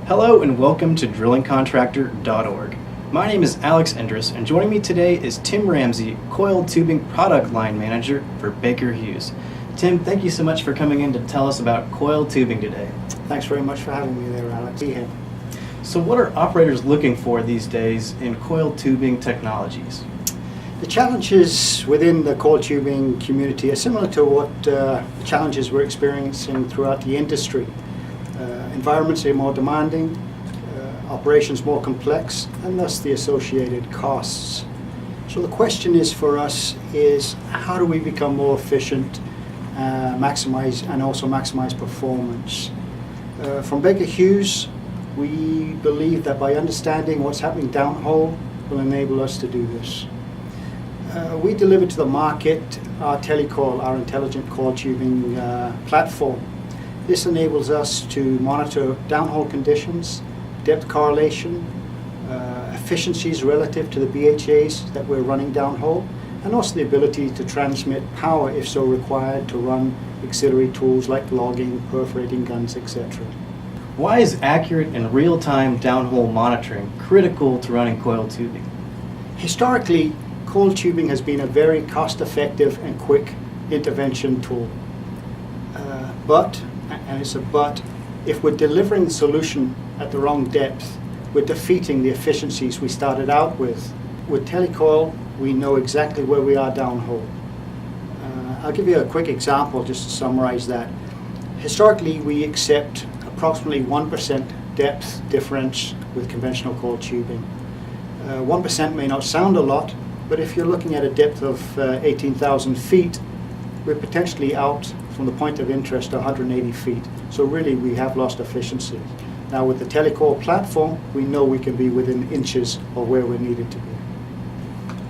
Hello and welcome to drillingcontractor.org. My name is Alex Endres, and joining me today is Tim Ramsey, Coiled Tubing Product Line Manager for Baker Hughes. Tim, thank you so much for coming in to tell us about coiled tubing today. Thanks very much for having me there, Alex. Be here. So what are operators looking for these days in coiled tubing technologies? The challenges within the coiled tubing community are similar to what the challenges we're experiencing throughout the industry. Environments are more demanding, operations more complex, and thus the associated costs. So the question is for us is how do we become more efficient, maximize performance? From Baker Hughes, we believe that by understanding what's happening downhole will enable us to do this. We deliver to the market our telecoil, our intelligent coiled tubing platform. This enables us to monitor downhole conditions, depth correlation, efficiencies relative to the BHAs that we're running downhole, and also the ability to transmit power if so required to run auxiliary tools like logging, perforating guns, etc. Why is accurate and real-time downhole monitoring critical to running coiled tubing? Historically, coiled tubing has been a very cost-effective and quick intervention tool. And it's a but, if we're delivering the solution at the wrong depth, we're defeating the efficiencies we started out with. With telecoil, we know exactly where we are downhole. I'll give you a quick example just to summarize that. Historically, we accept approximately 1% depth difference with conventional coiled tubing. 1% may not sound a lot, but if you're looking at a depth of 18,000 feet, we're potentially out from the point of interest to 180 feet. So really we have lost efficiency. Now with the telecoil platform, we know we can be within inches of where we're needed to be.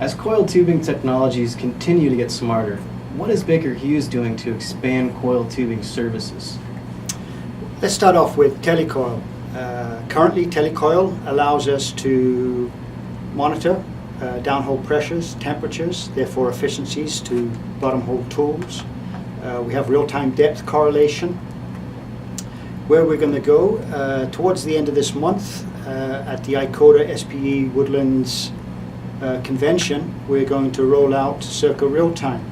As coiled tubing technologies continue to get smarter, what is Baker Hughes doing to expand coiled tubing services? Let's start off with telecoil. Currently telecoil allows us to monitor downhole pressures, temperatures, therefore efficiencies to bottom hole tools. We have real-time depth correlation. Where we're going to go, towards the end of this month at the ICOTA SPE Woodlands convention, we're going to roll out Circa Real-Time.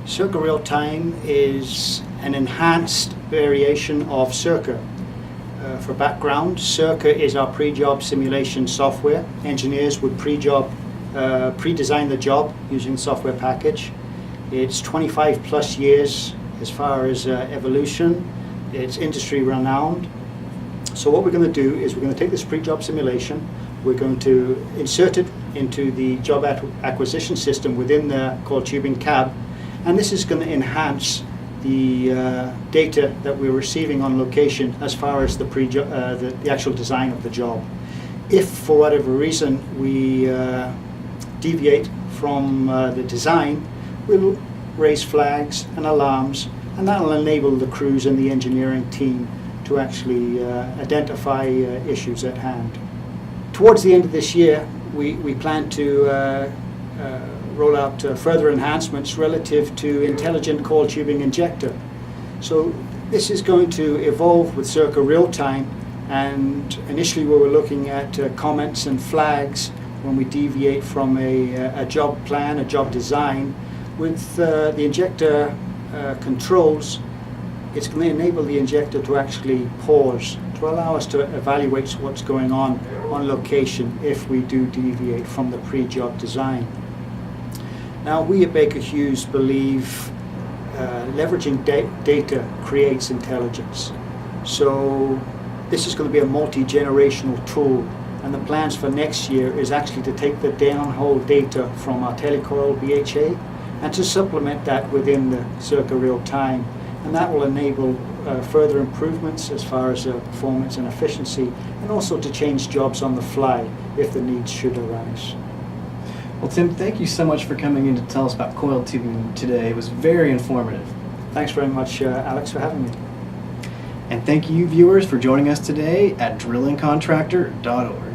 Circa Real-Time is an enhanced variation of Circa. For background, Circa is our pre-job simulation software. Engineers would pre-design the job using the software package. It's 25 plus years as far as evolution. It's industry renowned. So what we're going to do is we're going to take this pre-job simulation, we're going to insert it into the job acquisition system within the coiled tubing cab, and this is going to enhance the data that we're receiving on location as far as the actual design of the job. If for whatever reason we deviate from the design, we'll raise flags and alarms, and that will enable the crews and the engineering team to actually identify issues at hand. Towards the end of this year, we plan to roll out further enhancements relative to intelligent coiled tubing injector. So this is going to evolve with Circa Real-Time, and initially we were looking at comments and flags when we deviate from a job plan, a job design. With the injector controls, it's going to enable the injector to actually pause, to allow us to evaluate what's going on location if we do deviate from the pre-job design. Now we at Baker Hughes believe leveraging data creates intelligence. So this is going to be a multi-generational tool, and the plans for next year is actually to take the downhole data from our telecoil BHA and to supplement that within the Circa Real-Time, and that will enable further improvements as far as performance and efficiency, and also to change jobs on the fly if the needs should arise. Well, Tim, thank you so much for coming in to tell us about coiled tubing today. It was very informative. Thanks very much, Alex, for having me. And thank you, viewers, for joining us today at drillingcontractor.org.